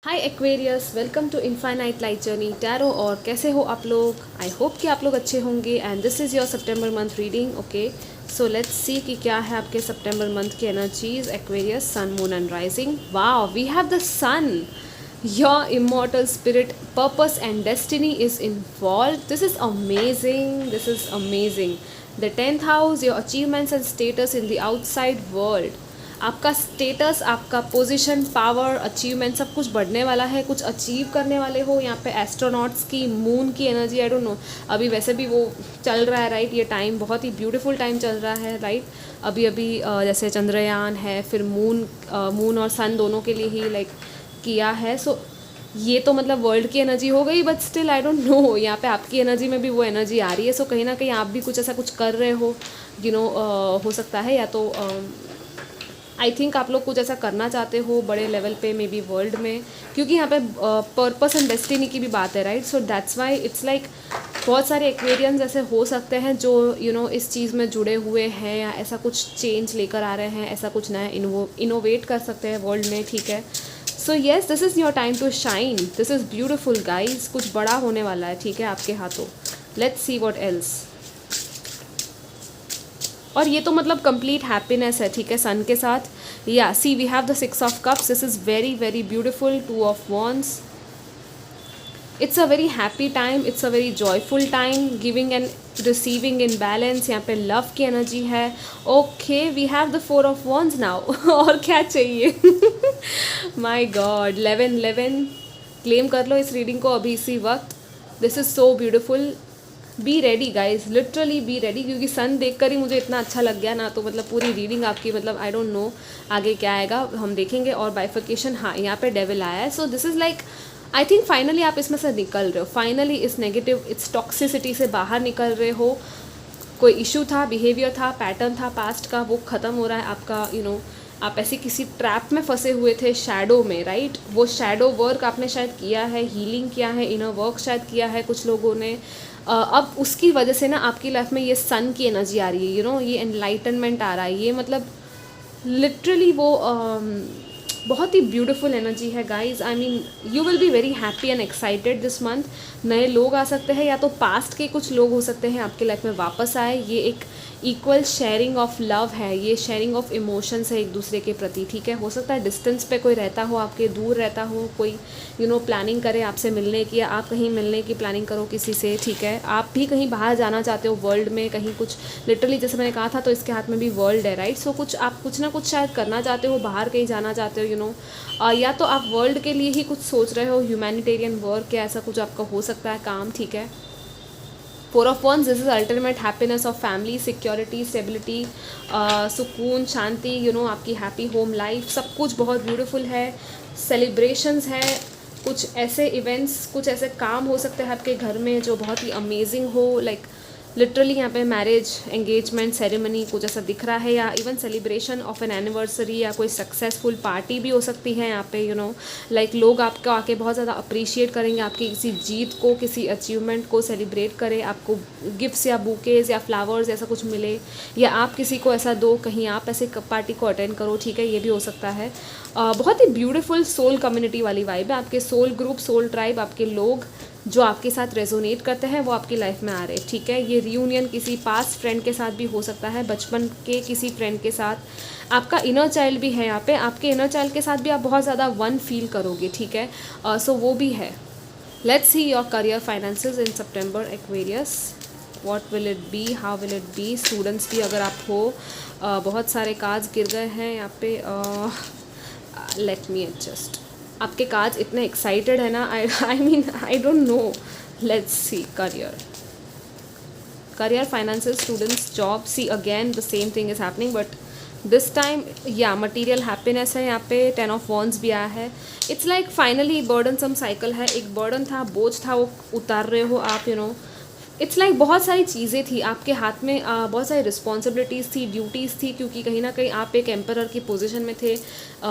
Hi Aquarius, welcome to infinite light journey tarot. और कैसे हो आप लोग? आई होप कि आप लोग अच्छे होंगे। And this is your September month reading. Okay, so let's see कि क्या है आपके सितंबर मंथ की energies. Aquarius, sun, moon and rising. Wow, we have the sun. Your immortal spirit, purpose and destiny is involved. This is amazing. This is amazing. The 10th house, your achievements and status in the outside world. आपका status, आपका position, power, achievement सब कुछ बढ़ने वाला है। कुछ achieve करने वाले हो। यहाँ पे एस्ट्रोनॉट्स की, मून की एनर्जी, आई डोंट नो। अभी वैसे भी वो चल रहा है, राइट? ये टाइम बहुत ही ब्यूटीफुल टाइम चल रहा है, राइट? अभी अभी जैसे चंद्रयान है, फिर मून और सन दोनों के लिए ही लाइक किया है। सो ये तो मतलब वर्ल्ड की एनर्जी हो गई, but still I don't no, यहाँ पे आपकी एनर्जी में भी वो एनर्जी आ रही है। सो कहीं ना कहीं आप भी कुछ ऐसा कुछ कर रहे हो, हो सकता है। या तो आई थिंक आप लोग कुछ ऐसा करना चाहते हो बड़े लेवल पे, मे बी वर्ल्ड में, क्योंकि यहाँ पे पर्पस एंड डेस्टिनी की भी बात है, right? So that's why it's like बहुत सारे एक्वेरियंस ऐसे हो सकते हैं जो इस चीज़ में जुड़े हुए हैं, या ऐसा कुछ चेंज लेकर आ रहे हैं, ऐसा कुछ नया इनोवेट कर सकते हैं वर्ल्ड में, ठीक है? So yes, this is your time to shine. This is beautiful guys. कुछ बड़ा होने वाला है, ठीक है, आपके हाथों। Let's see what else. और ये तो मतलब कंप्लीट हैप्पीनेस है, ठीक है, सन के साथ। Yeah see, we have the 6 of Cups. This is very very beautiful. 2 of Wands. It's a very happy time, it's a very joyful time, giving and receiving in balance. यहाँ पे love की energy है। Okay, we have the 4 of Wands now. और क्या चाहिए? माई God, 11 claim कर लो इस reading को अभी इसी वक्त। This is so beautiful. Be ready guys, literally be ready, क्योंकि सन देखकर ही मुझे इतना अच्छा लग गया ना, तो मतलब पूरी रीडिंग आपकी, मतलब आई डोंट नो आगे क्या आएगा, हम देखेंगे। और बाइफिकेशन, हाँ, यहाँ पे डेविल आया है। So this is like, I think finally आप इसमें से निकल रहे हो। फाइनली इस नेगेटिव, इस टॉक्सिसिटी से बाहर निकल रहे हो। कोई इशू था, बिहेवियर था, पैटर्न था पास्ट का, वो ख़त्म हो रहा है आपका। आप ऐसे किसी ट्रैप में फंसे हुए थे, शैडो में, राइट? वो शैडो वर्क आपने शायद किया है, हीलिंग किया है, इनर वर्क शायद किया है कुछ लोगों ने। अब उसकी वजह से ना आपकी लाइफ में ये सन की एनर्जी आ रही है, ये एनलाइटनमेंट आ रहा है। ये मतलब लिटरली वो बहुत ही ब्यूटीफुल एनर्जी है guys. I mean, you will be very happy and excited this month. नए लोग आ सकते हैं, या तो पास्ट के कुछ लोग हो सकते हैं आपके लाइफ में वापस आए। ये एक इक्वल शेयरिंग ऑफ लव है, ये शेयरिंग ऑफ इमोशंस है एक दूसरे के प्रति, ठीक है? हो सकता है डिस्टेंस पे कोई रहता हो, आपके दूर रहता हो कोई, प्लानिंग करे आपसे मिलने की, या आप कहीं मिलने की प्लानिंग करो किसी से, ठीक है? आप भी कहीं बाहर जाना चाहते हो वर्ल्ड में, कहीं कुछ लिटरली, जैसे मैंने कहा था, तो इसके हाथ में भी वर्ल्ड है, राइट? सो कुछ आप कुछ ना कुछ शायद करना चाहते हो, बाहर कहीं जाना चाहते हो, या तो आप वर्ल्ड के लिए ही कुछ सोच रहे हो, ह्यूमैनिटेरियन वर्क या ऐसा कुछ आपका हो सकता है काम, ठीक है? 4 of Wands, this is ultimate happiness of family, security, stability, सुकून, शांति, आपकी हैप्पी होम लाइफ, सब कुछ बहुत ब्यूटीफुल है। सेलिब्रेशंस है, कुछ ऐसे इवेंट्स, कुछ ऐसे काम हो सकते हैं आपके घर में जो बहुत ही अमेजिंग हो, लाइक लिटरली यहाँ पे मैरिज, एंगेजमेंट सेरेमनी कुछ ऐसा दिख रहा है, या even celebration of an anniversary, या कोई सक्सेसफुल पार्टी भी हो सकती है यहाँ पे। लाइक लोग आपको आके बहुत ज़्यादा अप्रिशिएट करेंगे, आपकी किसी जीत को, किसी अचीवमेंट को सेलिब्रेट करें, आपको गिफ्ट्स या बुकेज या फ्लावर्स ऐसा कुछ मिले, या आप किसी को ऐसा दो, कहीं आप ऐसे पार्टी को अटेंड करो, ठीक है? ये भी हो सकता है। बहुत ही ब्यूटीफुल सोल कम्युनिटी वाली वाइब है। आपके सोल ग्रुप, सोल ट्राइब, आपके लोग जो आपके साथ रेजोनेट करते हैं वो आपकी लाइफ में आ रहे हैं, ठीक है? ये रियूनियन किसी पास्ट फ्रेंड के साथ भी हो सकता है, बचपन के किसी फ्रेंड के साथ। आपका इनर चाइल्ड भी है यहाँ पे, आपके इनर चाइल्ड के साथ भी आप बहुत ज़्यादा वन फील करोगे, ठीक है? सो वो भी है। Let's see your career finances in September Aquarius. What will it be, how will it be? Students भी अगर आप हो, बहुत सारे कार्ड्स गिर गए हैं यहाँ पे। Let me adjust. आपके कार्ड्स इतने एक्साइटेड है ना, I mean I don't know. Let's see career finances, students, job. See again the same thing is happening, but this time या मटीरियल हैप्पीनेस है यहाँ पे। 10 of Wands भी आया है। It's like finally burdensome cycle है, एक burden था, बोझ था, वो उतार रहे हो आप, इट्स लाइक बहुत सारी चीज़ें थी आपके हाथ में, बहुत सारी रिस्पॉन्सिबिलिटीज़ थी, ड्यूटीज़ थी, क्योंकि कहीं ना कहीं आप एक एम्परर की पोजीशन में थे।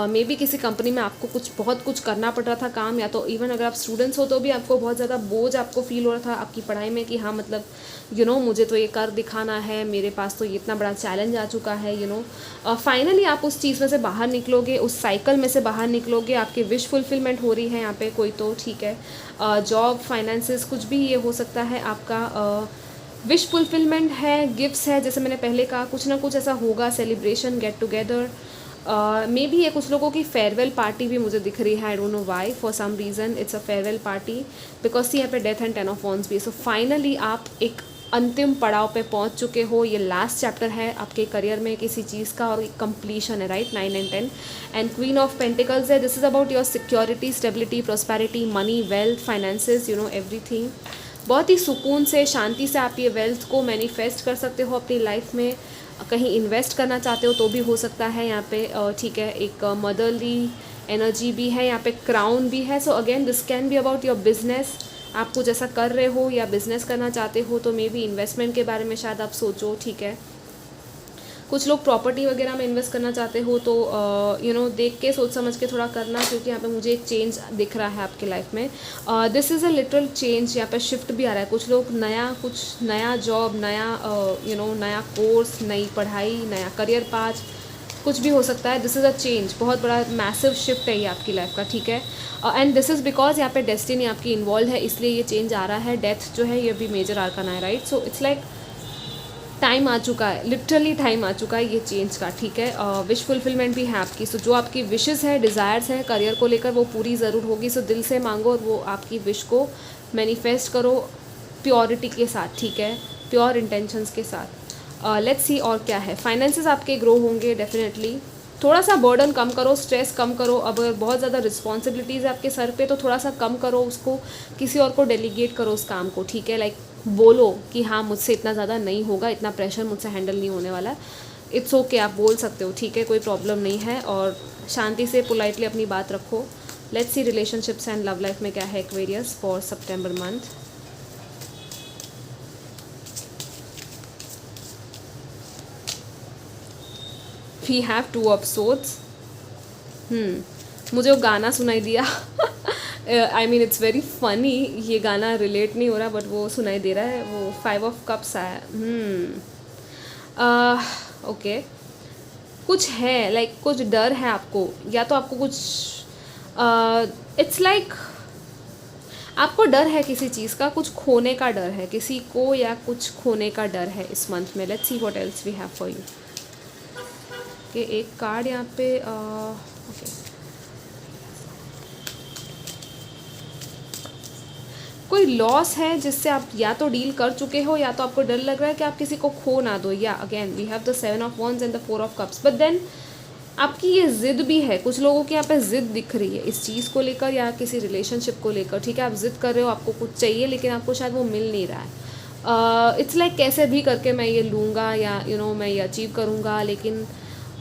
मे बी किसी कंपनी में आपको बहुत कुछ करना पड़ रहा था काम, या तो इवन अगर आप स्टूडेंट्स हो तो भी आपको बहुत ज़्यादा बोझ आपको फील हो रहा था आपकी पढ़ाई में कि हाँ मतलब मुझे तो ये कर दिखाना है, मेरे पास तो ये इतना बड़ा चैलेंज आ चुका है। फाइनली आप उस चीज़ में से बाहर निकलोगे, उस साइकिल में से बाहर निकलोगे, आपकी विश फुलफिलमेंट हो रही है यहाँ पे कोई तो ठीक है, जॉब, फाइनेंसेस, कुछ भी ये हो सकता है आपका। विश फुलफिलमेंट है, गिफ्ट्स है, जैसे मैंने पहले कहा कुछ ना कुछ ऐसा होगा, celebration, get together, may be ये कुछ लोगों की फेयरवेल पार्टी भी मुझे दिख रही है। I don't know why, for some reason it's a farewell party, because see यहाँ पे डेथ एंड 10 ऑफ वॉन्स भी। सो फाइनली आप एक अंतिम पड़ाव पे पहुंच चुके हो, ये लास्ट चैप्टर है आपके करियर में किसी चीज़ का और एक कंप्लीशन है, right. 9 and 10 and queen of pentacles है। This is about your security, stability, prosperity, money, wealth, finances, everything. बहुत ही सुकून से, शांति से आप ये वेल्थ को मैनिफेस्ट कर सकते हो अपनी लाइफ में। कहीं इन्वेस्ट करना चाहते हो तो भी हो सकता है यहाँ पे, ठीक है। एक मदरली एनर्जी भी है यहाँ पे, क्राउन भी है। So again this can be about your business, आप कुछ ऐसा कर रहे हो या बिज़नेस करना चाहते हो तो मे बी इन्वेस्टमेंट के बारे में शायद आप सोचो, ठीक है। कुछ लोग प्रॉपर्टी वगैरह में इन्वेस्ट करना चाहते हो तो देख के सोच समझ के थोड़ा करना, क्योंकि यहाँ पे मुझे एक चेंज दिख रहा है आपके लाइफ में। This is a literal change, यहाँ पे शिफ्ट भी आ रहा है। कुछ लोग कुछ नया जॉब, नया नया कोर्स, नई पढ़ाई, नया करियर पाथ, कुछ भी हो सकता है। दिस इज़ अ चेंज, बहुत बड़ा मैसिव शिफ्ट है ये आपकी लाइफ का, ठीक है। एंड दिस इज़ बिकॉज यहाँ पे डेस्टिनी आपकी इन्वॉल्व है, इसलिए ये चेंज आ रहा है। डेथ जो है ये भी मेजर आर्कन है, right. So it's like time आ चुका है, लिटरली टाइम आ चुका है ये चेंज का, ठीक है। विश फुलफिलमेंट भी है आपकी। सो जो आपकी विशेज़ है, डिज़ायर्स है करियर को लेकर, वो पूरी ज़रूर होगी। सो दिल से मांगो और वो आपकी विश को मैनिफेस्ट करो प्योरिटी के साथ, ठीक है, प्योर इंटेंशंस के साथ। लेट्स सी और क्या है। फाइनेंसेस आपके ग्रो होंगे डेफिनेटली। थोड़ा सा बर्डन कम करो, स्ट्रेस कम करो। अब अगर बहुत ज़्यादा रिस्पॉन्सिबिलिटीज़ है आपके सर पे तो थोड़ा सा कम करो उसको, किसी और को डेलीगेट करो उस काम को, ठीक है। लाइक बोलो कि हाँ मुझसे इतना ज़्यादा नहीं होगा, इतना प्रेशर मुझसे हैंडल नहीं होने वाला। इट्स ओके, आप बोल सकते हो, ठीक है, कोई प्रॉब्लम नहीं है। और शांति से पोलाइटली अपनी बात रखो। Let's see relationships and love life में क्या है Aquarius for September month. We have 2 of swords. मुझे वो गाना सुनाई दिया। I mean it's very funny, ये गाना रिलेट नहीं हो रहा बट वो सुनाई दे रहा है। वो 5 ऑफ कप्स आया। ओके, कुछ है लाइक कुछ डर है आपको, या तो आपको कुछ इट्स लाइक आपको डर है किसी चीज़ का, कुछ खोने का डर है किसी को, या कुछ खोने का डर है इस मंथ में। Let's see what else we have for you. कि एक कार्ड यहाँ पे ओके, कोई लॉस है जिससे आप या तो डील कर चुके हो, या तो आपको डर लग रहा है कि आप किसी को खो ना दो। या again we have the 7 of wands and the 4 of cups. But then आपकी ये ज़िद भी है, कुछ लोगों की यहाँ पे ज़िद दिख रही है इस चीज़ को लेकर या किसी रिलेशनशिप को लेकर, ठीक है। आप ज़िद कर रहे हो, आपको कुछ चाहिए लेकिन आपको शायद वो मिल नहीं रहा है। इट्स लाइक कैसे भी करके मैं ये लूँगा या मैं ये अचीव करूँगा, लेकिन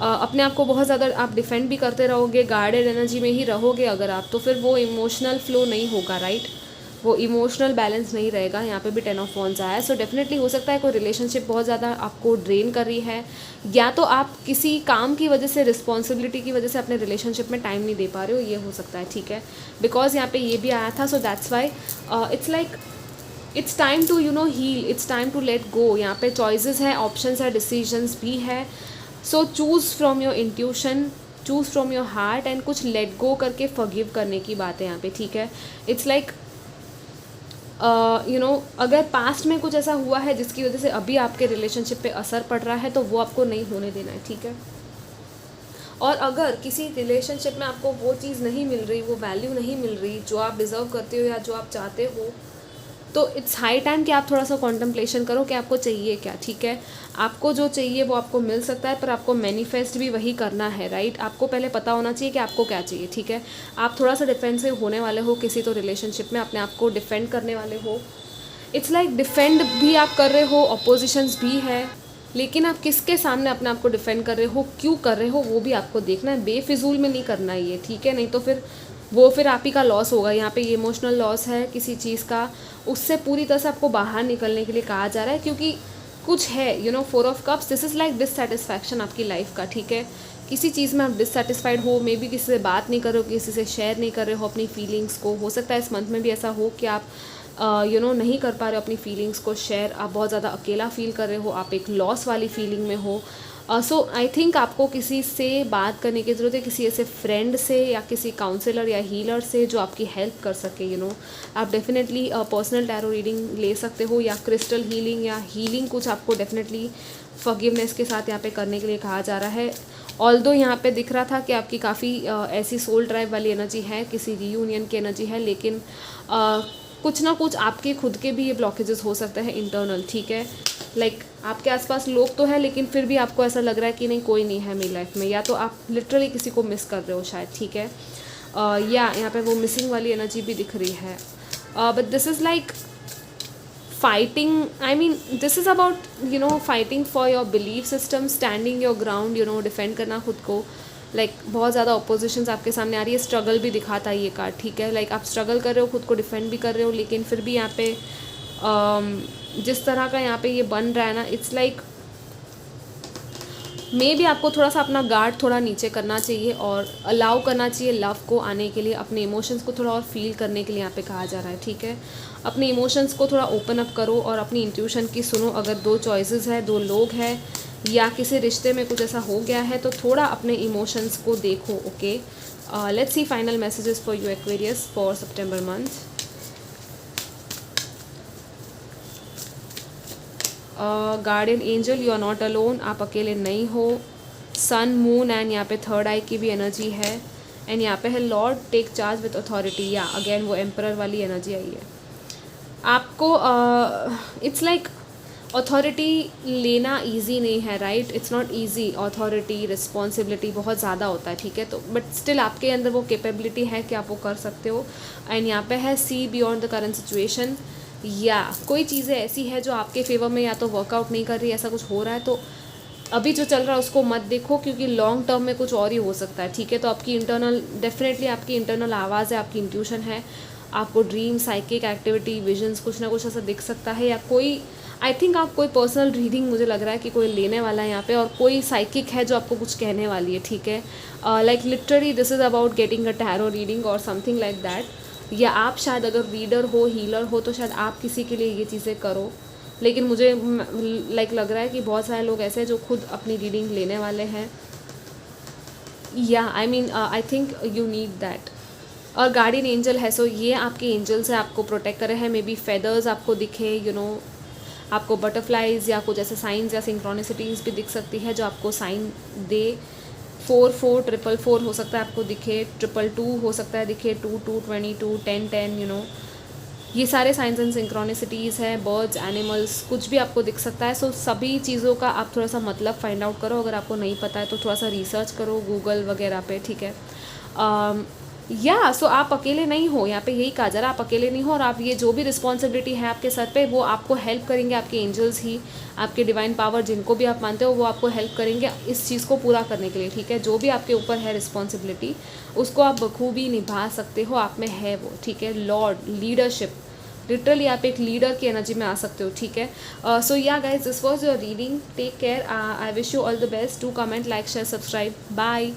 अपने आप को बहुत ज़्यादा आप डिफेंड भी करते रहोगे, गार्डेड एनर्जी में ही रहोगे अगर आप, तो फिर वो इमोशनल फ्लो नहीं होगा, राइट। वो इमोशनल बैलेंस नहीं रहेगा। यहाँ पे भी 10 ऑफ वॉन्ड्स आया है। सो डेफिनेटली हो सकता है कोई रिलेशनशिप बहुत ज़्यादा आपको ड्रेन कर रही है, या तो आप किसी काम की वजह से, रिस्पॉन्सिबिलिटी की वजह से अपने रिलेशनशिप में टाइम नहीं दे पा रहे हो, ये हो सकता है, ठीक है। बिकॉज यहाँ पे ये भी आया था। So that's why it's like it's time to heal, it's time to let go. यहाँ पे चॉइसेस है, ऑप्शंस है, डिसीजंस भी है। So choose from your intuition, choose from your heart and कुछ लेट गो करके फॉरगिव करने की बात है यहाँ पे, ठीक है। इट्स लाइक अगर पास्ट में कुछ ऐसा हुआ है जिसकी वजह से अभी आपके रिलेशनशिप पे असर पड़ रहा है तो वो आपको नहीं होने देना है, ठीक है। और अगर किसी रिलेशनशिप में आपको वो चीज़ नहीं मिल रही, वो वैल्यू नहीं मिल रही जो आप डिज़र्व करते हो या जो आप चाहते हो, तो इट्स हाई टाइम कि आप थोड़ा सा कॉन्टम्पलेशन करो कि आपको चाहिए क्या, ठीक है। आपको जो चाहिए वो आपको मिल सकता है, पर आपको मैनिफेस्ट भी वही करना है, राइट। आपको पहले पता होना चाहिए कि आपको क्या चाहिए, ठीक है। आप थोड़ा सा डिफेंसिव होने वाले हो किसी तो रिलेशनशिप में, अपने आप को डिफेंड करने वाले हो। इट्स लाइक डिफेंड भी आप कर रहे हो, अपोजिशंस भी है, लेकिन आप किसके सामने अपने आप को डिफेंड कर रहे हो, क्यों कर रहे हो, वो भी आपको देखना है। बेफिजूल में नहीं करना है ये, ठीक है, नहीं तो फिर वो फिर आप ही का लॉस होगा। यहाँ पे ये इमोशनल लॉस है किसी चीज़ का, उससे पूरी तरह से आपको बाहर निकलने के लिए कहा जा रहा है, क्योंकि कुछ है, you know, 4 of cups, this is like dissatisfaction आपकी लाइफ का, ठीक है। किसी चीज़ में आप डिससेटिस्फाइड हो, मे बी किसी से बात नहीं कर रहे हो, किसी से शेयर नहीं कर रहे हो अपनी फीलिंग्स को। हो सकता है इस मंथ में भी ऐसा हो कि आप नहीं कर पा रहे हो अपनी फीलिंग्स को शेयर, आप बहुत ज़्यादा अकेला फील कर रहे हो, आप एक लॉस वाली फीलिंग में हो। सो आई थिंक आपको किसी से बात करने की ज़रूरत है, किसी ऐसे फ्रेंड से या किसी काउंसलर या हीलर से जो आपकी हेल्प कर सके, आप डेफिनेटली पर्सनल टैरो रीडिंग ले सकते हो, या क्रिस्टल हीलिंग या हीलिंग कुछ आपको डेफिनेटली फॉरगिवनेस के साथ यहाँ पे करने के लिए कहा जा रहा है। ऑल्दो यहाँ पे दिख रहा था कि आपकी काफ़ी ऐसी सोल ड्राइव वाली एनर्जी है, किसी रीयूनियन की एनर्जी है, लेकिन कुछ ना कुछ आपके खुद के भी ये ब्लॉकेजेस हो सकते हैं इंटरनल, ठीक है। लाइक आपके आसपास लोग तो है, लेकिन फिर भी आपको ऐसा लग रहा है कि नहीं, कोई नहीं है मेरी लाइफ में, या तो आप लिटरली किसी को मिस कर रहे हो शायद, ठीक है। या यहाँ पे वो मिसिंग वाली एनर्जी भी दिख रही है, but this is like fighting, I mean this is about fighting for your belief system, standing your ground, defend करना खुद को। लाइक बहुत ज़्यादा अपोजिशंस आपके सामने आ रही है, स्ट्रगल भी दिखाता है ये कार्ड, ठीक है। लाइक आप स्ट्रगल कर रहे हो, खुद को डिफेंड भी कर रहे हो, लेकिन फिर भी यहाँ पे जिस तरह का यहाँ पे ये बन रहा है ना, इट्स लाइक मे भी आपको थोड़ा सा अपना गार्ड थोड़ा नीचे करना चाहिए और अलाउ करना चाहिए लव को आने के लिए, अपने इमोशंस को थोड़ा और फील करने के लिए यहाँ पे कहा जा रहा है, ठीक है। अपने इमोशंस को थोड़ा ओपन अप करो और अपनी इंट्यूशन की सुनो। अगर 2 चॉइसेस है, 2 लोग हैं, या किसी रिश्ते में कुछ ऐसा हो गया है, तो थोड़ा अपने इमोशंस को देखो, okay. Let's see final messages for you Aquarius for September month. Guardian angel, you are not alone, आप अकेले नहीं हो। सन, मून एंड यहाँ पे थर्ड आई की भी एनर्जी है, एंड यहाँ पे है lord take charge with authority, या अगेन वो एम्परर वाली एनर्जी आई है। आपको इट्स लाइक अथॉरिटी लेना इजी नहीं है, right, it's not easy. Authority, responsibility बहुत ज़्यादा होता है, ठीक है। तो बट स्टिल आपके अंदर वो कैपेबिलिटी है कि आप वो कर सकते हो। एंड यहाँ पे है see beyond the current situation, या कोई चीज़ें ऐसी है जो आपके फेवर में या तो वर्कआउट नहीं कर रही, ऐसा कुछ हो रहा है, तो अभी जो चल रहा है उसको मत देखो, क्योंकि लॉन्ग टर्म में कुछ और ही हो सकता है, ठीक है। तो आपकी इंटरनल, डेफिनेटली आपकी इंटरनल आवाज़ है, आपकी इंट्यूशन है, आपको ड्रीम, साइकिक एक्टिविटी, विजन्स, कुछ ना कुछ ऐसा दिख सकता है, या कोई, आई थिंक आप कोई पर्सनल रीडिंग, मुझे लग रहा है कि कोई लेने वाला है यहाँ पे, और कोई साइकिक है जो आपको कुछ कहने वाली है, ठीक है। Like literally this is about getting a tarot reading और समथिंग लाइक दैट। या आप शायद अगर रीडर हो, हीलर हो, तो शायद आप किसी के लिए ये चीज़ें करो, लेकिन मुझे लाइक लग रहा है कि बहुत सारे लोग ऐसे हैं जो खुद अपनी रीडिंग लेने वाले हैं, या आई mean I think you need that. और गार्डियन एंजल है, सो ये आपके एंजल्स है, आपको प्रोटेक्ट कर रहे हैं। मे बी फेदर्स आपको दिखे, आपको बटरफ्लाइज या कुछ ऐसे साइंस या सिंक्रोनिसिटीज़ भी दिख सकती है जो आपको साइन दे। 4444 हो सकता है आपको दिखे, 222 हो सकता है दिखे, 22 22 10 10, ये सारे साइंस एंड सिंक्रोनिसिटीज़ हैं। बर्ड्स, एनिमल्स, कुछ भी आपको दिख सकता है। सो सभी चीज़ों का आप थोड़ा सा मतलब फाइंड आउट करो। अगर आपको नहीं पता है तो थोड़ा सा रिसर्च करो गूगल वगैरह पे, ठीक है। या सो आप अकेले नहीं हो, यहाँ पे यही कहा जा रहा है, आप अकेले नहीं हो, और आप ये जो भी रिस्पॉन्सिबिलिटी है आपके सर पे, वो आपको हेल्प करेंगे, आपके एंजल्स ही, आपके डिवाइन पावर, जिनको भी आप मानते हो, वो आपको हेल्प करेंगे इस चीज़ को पूरा करने के लिए, ठीक है। जो भी आपके ऊपर है रिस्पॉन्सिबिलिटी, उसको आप बखूबी निभा सकते हो, आप में है वो, ठीक है। लॉर्ड, लीडरशिप, लिटरली आप एक लीडर की एनर्जी में आ सकते हो, ठीक है। So yeah guys, this was your reading, take care, I wish you all the best, do comment, like, share, subscribe, bye.